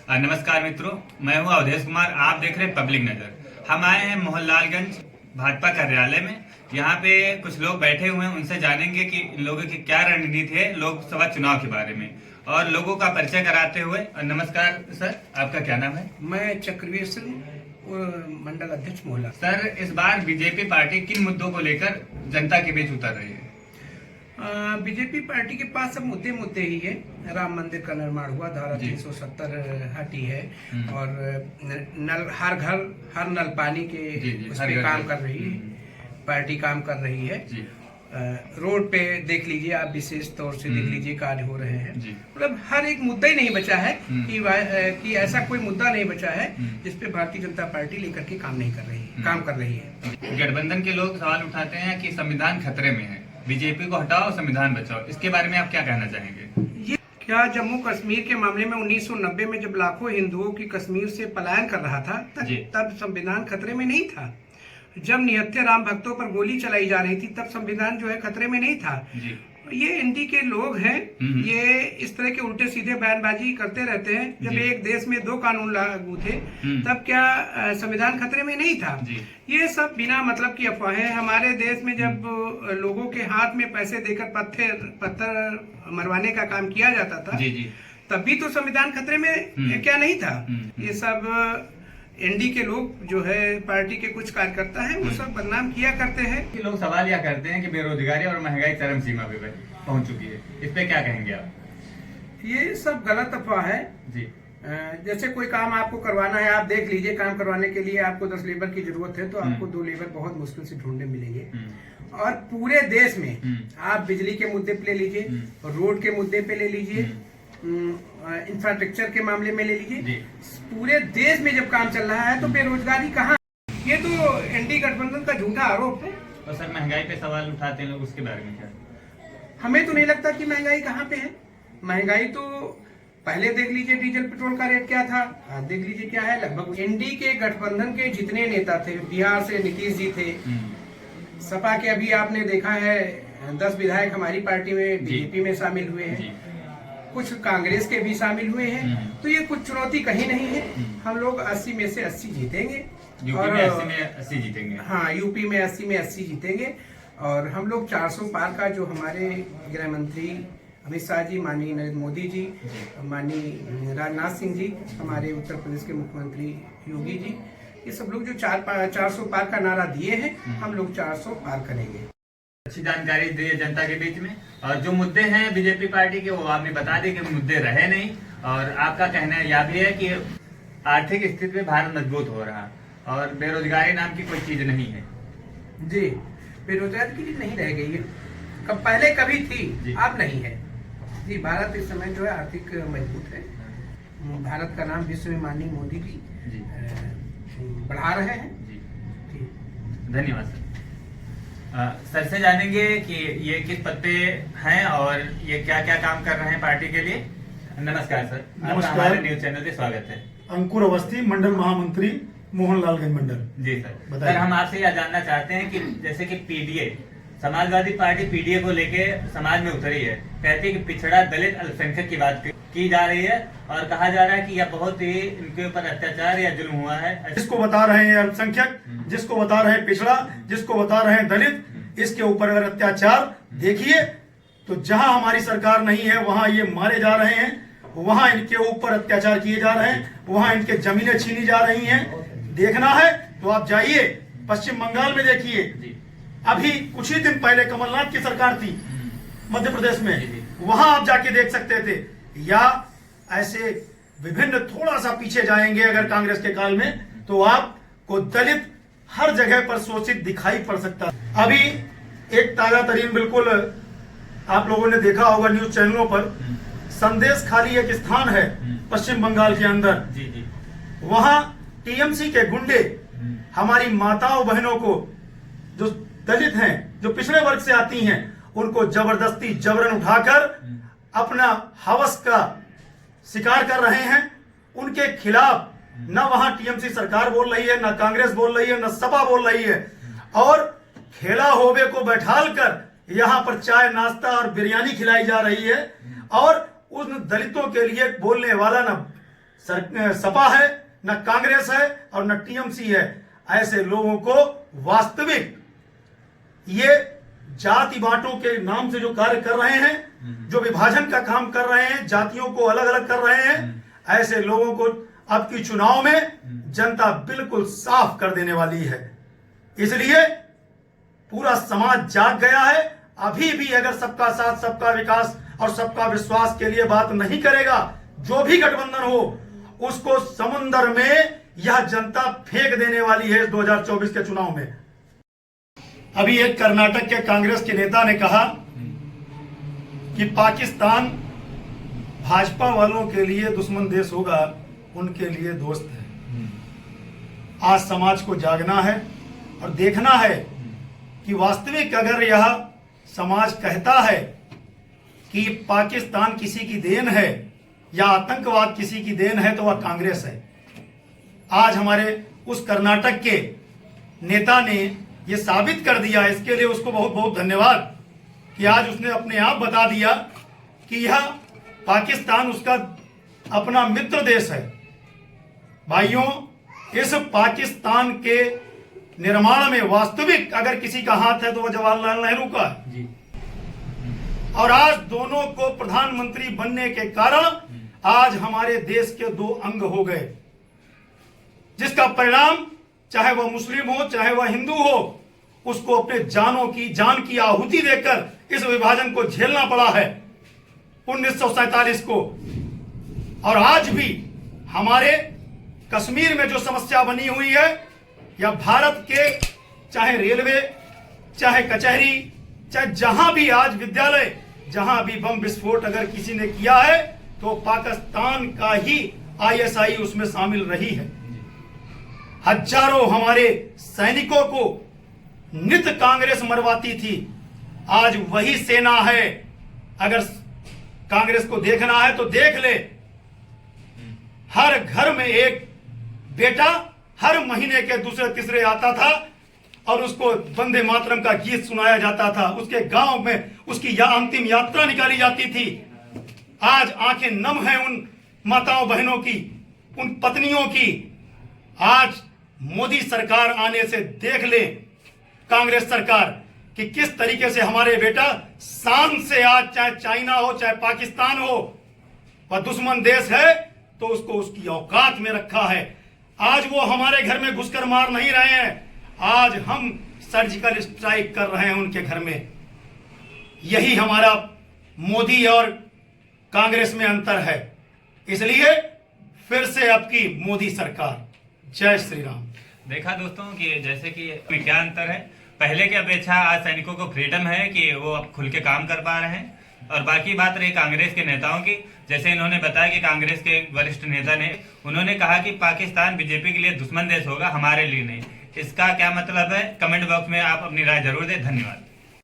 नमस्कार मित्रों, मैं हूं अवधेश कुमार। आप देख रहे हैं पब्लिक नजर। हम आए हैं मोहनलालगंज भाजपा कार्यालय में। यहाँ पे कुछ लोग बैठे हुए हैं, उनसे जानेंगे कि इन लोगों की क्या रणनीति है लोकसभा चुनाव के बारे में और लोगों का परिचय कराते हुए। नमस्कार सर, आपका क्या नाम है? मैं चक्रवीर सिंह, मंडल अध्यक्ष मोहला। सर, इस बार बीजेपी पार्टी किन मुद्दों को लेकर जनता के बीच उतर रही है? बीजेपी पार्टी के पास सब मुद्दे ही है। राम मंदिर का निर्माण हुआ, धारा 370 हटी है और नल हर नल पानी के उस पे काम कर रही है, पार्टी काम कर रही है। रोड पे देख लीजिए आप, विशेष तौर से देख लीजिए कार्य हो रहे हैं। मतलब हर एक मुद्दा ही नहीं बचा है कि ऐसा कोई मुद्दा नहीं बचा है जिसपे भारतीय जनता पार्टी लेकर के काम कर रही है। गठबंधन के लोग सवाल उठाते हैं कि संविधान खतरे में है, बीजेपी को हटाओ, संविधान बचाओ। इसके बारे में आप क्या कहना चाहेंगे? ये क्या जम्मू कश्मीर के मामले में 1990 में जब लाखों हिंदुओं की कश्मीर से पलायन कर रहा था, तब संविधान खतरे में नहीं था। जब निहत्थे राम भक्तों पर गोली चलाई जा रही थी, तब संविधान जो है खतरे में नहीं था। ये एनडी के लोग हैं, ये इस तरह के उल्टे सीधे बयानबाजी करते रहते हैं। जब एक देश में 2 कानून लागू थे, तब क्या संविधान खतरे में नहीं था? ये सब बिना मतलब की अफवाहें। हमारे देश में जब लोगों के हाथ में पैसे देकर पत्थर मरवाने का काम किया जाता था, तब भी तो संविधान खतरे में क्या नहीं था? ये सब एनडी के लोग जो है, पार्टी के कुछ कार्यकर्ता हैं, वो सब बदनाम किया करते हैं। लोग सवाल यह करते हैं कि बेरोजगारी और महंगाई चरम सीमा पे पहुंच चुकी है, इस पे क्या कहेंगे आप? ये सब गलत अफवाह है जी। जैसे कोई काम आपको करवाना है, आप देख लीजिए, काम करवाने के लिए आपको 10 लेबर की जरूरत है, तो आपको 2 लेबर बहुत मुश्किल से ढूंढने मिलेंगे। और पूरे देश में आप बिजली के मुद्दे पे ले लीजिए, रोड के मुद्दे पे ले लीजिए, इंफ्रास्ट्रक्चर के मामले में ले लीजिए, पूरे देश में जब काम चल रहा है तो बेरोजगारी कहाँ? ये तो एनडी गठबंधन का झूठा आरोप है। और सर, महंगाई पे सवाल उठाते हैं लोग, उसके बारे में क्या? हमें तो नहीं लगता कि महंगाई कहाँ पे है। महंगाई तो पहले देख लीजिए, डीजल पेट्रोल का रेट क्या था, आज देख लीजिए क्या है। लगभग एनडी के गठबंधन के जितने नेता थे, बिहार से नीतीश जी थे, सपा के अभी आपने देखा है 10 विधायक हमारी पार्टी में बीजेपी में शामिल हुए हैं, कुछ कांग्रेस के भी शामिल हुए हैं। तो ये कुछ चुनौती कहीं नहीं है। हम लोग 80 में से 80 जीतेंगे। यूपी में 80 में 80 जीतेंगे। हाँ, यूपी में 80 में 80 जीतेंगे। और हम लोग 400 पार का, जो हमारे गृह मंत्री अमित शाह जी, माननीय नरेंद्र मोदी जी, माननीय राजनाथ सिंह जी, हमारे उत्तर प्रदेश के मुख्यमंत्री योगी जी, ये सब लोग जो 400 पार का नारा दिए हैं, हम लोग 400 पार करेंगे। अच्छी जानकारी दी है जनता के बीच में। और जो मुद्दे हैं बीजेपी पार्टी के, वो आपने बता दिए कि मुद्दे रहे नहीं। और आपका कहना यह भी है कि आर्थिक स्थिति में भारत मजबूत हो रहा और बेरोजगारी नाम की कोई चीज नहीं है। जी, बेरोजगारी की चीज नहीं रह गई है। पहले कभी थी, अब नहीं है जी। भारत इस समय जो है आर्थिक मजबूत है। भारत का नाम विश्व में माननीय मोदी जी बढ़ा रहे हैं। धन्यवाद सर। सर से जानेंगे कि ये किस पद पे हैं और ये क्या क्या काम कर रहे हैं पार्टी के लिए। नमस्कार सर, आपका हमारे न्यूज चैनल पे स्वागत है। अंकुर अवस्थी, मंडल महामंत्री, मोहनलालगंज मंडल। जी सर। सर, हम आपसे यह जानना चाहते हैं कि जैसे कि पीडीए, समाजवादी पार्टी पीडीए को लेके समाज में उतरी है, कहती है कि पिछड़ा, दलित, अल्पसंख्यक की बात की जा रही है और कहा जा रहा है कि यह बहुत ही इनके ऊपर अत्याचार या जुल्म हुआ है। जिसको बता रहे हैं अल्पसंख्यक, जिसको बता रहे हैं पिछड़ा, जिसको बता रहे हैं दलित, इसके ऊपर अगर अत्याचार देखिए तो जहां हमारी सरकार नहीं है वहां ये मारे जा रहे हैं, वहां इनके ऊपर अत्याचार किए जा रहे हैं, वहां इनके जमीनें छीनी जा रही हैं। देखना है तो आप जाइए पश्चिम बंगाल में, देखिए अभी कुछ ही दिन पहले कमलनाथ की सरकार थी मध्य प्रदेश में, वहां आप जाके देख सकते थे। या ऐसे विभिन्न, थोड़ा सा पीछे जाएंगे अगर कांग्रेस के काल में, तो आपको दलित हर जगह पर शोषित दिखाई पड़ सकता है। अभी एक ताजा तरीन, बिल्कुल आप लोगों ने देखा होगा न्यूज चैनलों पर, संदेश खाली एक स्थान है पश्चिम बंगाल के अंदर, वहां टीएमसी के गुंडे हमारी माताओं बहनों को, जो दलित हैं, जो पिछड़े वर्ग से आती हैं, उनको जबरदस्ती जबरन उठाकर अपना हवस का शिकार कर रहे हैं। उनके खिलाफ न वहां टीएमसी सरकार बोल रही है, न कांग्रेस बोल रही है, न सपा बोल रही है। और खेला होबे को बैठाल कर यहाँ पर चाय, नाश्ता और बिरयानी खिलाई जा रही है। और उन दलितों के लिए बोलने वाला न सपा है, न कांग्रेस है और न टीएमसी है। ऐसे लोगों को वास्तविक ये जाति बांटों के नाम से जो कार्य कर रहे हैं, जो विभाजन का काम कर रहे हैं, जातियों को अलग अलग कर रहे हैं, ऐसे लोगों को अब की चुनाव में जनता बिल्कुल साफ कर देने वाली है। इसलिए पूरा समाज जाग गया है। अभी भी अगर सबका साथ, सबका विकास और सबका विश्वास के लिए बात नहीं करेगा, जो भी गठबंधन हो उसको समुद्र में यह जनता फेंक देने वाली है इस 2024 के चुनाव में। अभी एक कर्नाटक के कांग्रेस के नेता ने कहा कि पाकिस्तान भाजपा वालों के लिए दुश्मन देश होगा, उनके लिए दोस्त है। आज समाज को जागना है और देखना है कि वास्तविक अगर यह समाज कहता है कि पाकिस्तान किसी की देन है या आतंकवाद किसी की देन है, तो वह कांग्रेस है। आज हमारे उस कर्नाटक के नेता ने यह साबित कर दिया, इसके लिए उसको बहुत बहुत धन्यवाद कि आज उसने अपने आप बता दिया कि यह पाकिस्तान उसका अपना मित्र देश है। भाइयों, इस पाकिस्तान के निर्माण में वास्तविक अगर किसी का हाथ है तो वह जवाहरलाल नेहरू का है जी। और आज दोनों को प्रधानमंत्री बनने के कारण आज हमारे देश के दो अंग हो गए, जिसका परिणाम चाहे वह मुस्लिम हो चाहे वह हिंदू हो, उसको अपने जान की आहुति देकर इस विभाजन को झेलना पड़ा है 1947 को। और आज भी हमारे कश्मीर में जो समस्या बनी हुई है, या भारत के चाहे रेलवे, चाहे कचहरी, चाहे जहां भी आज विद्यालय, जहां भी बम विस्फोट अगर किसी ने किया है तो पाकिस्तान का ही आईएसआई उसमें शामिल रही है। हजारों हमारे सैनिकों को नित कांग्रेस मरवाती थी, आज वही सेना है। अगर कांग्रेस को देखना है तो देख ले, हर घर में एक बेटा हर महीने के दूसरे तीसरे आता था और उसको वंदे मातरम का गीत सुनाया जाता था, उसके गांव में उसकी अंतिम यात्रा निकाली जाती थी। आज आंखें नम हैं उन माताओं बहनों की, उन पत्नियों की। आज मोदी सरकार आने से देख ले कांग्रेस सरकार कि किस तरीके से हमारे बेटा शान से आज चाहे चाइना हो चाहे पाकिस्तान हो, वह दुश्मन देश है तो उसको उसकी औकात में रखा है। आज वो हमारे घर में घुसकर मार नहीं रहे हैं, आज हम सर्जिकल स्ट्राइक कर रहे हैं उनके घर में। यही हमारा मोदी और कांग्रेस में अंतर है। इसलिए फिर से अब की मोदी सरकार। जय श्री राम। देखा दोस्तों कि जैसे कि क्या अंतर है, पहले की अपेक्षा आज सैनिकों को फ्रीडम है कि वो अब खुल के काम कर पा रहे हैं। और बाकी बात रही कांग्रेस के नेताओं की, जैसे इन्होंने बताया कि कांग्रेस के वरिष्ठ नेता ने उन्होंने कहा कि पाकिस्तान बीजेपी के लिए दुश्मन देश होगा, हमारे लिए नहीं। इसका क्या मतलब है, कमेंट बॉक्स में आप अपनी राय जरूर दें। धन्यवाद।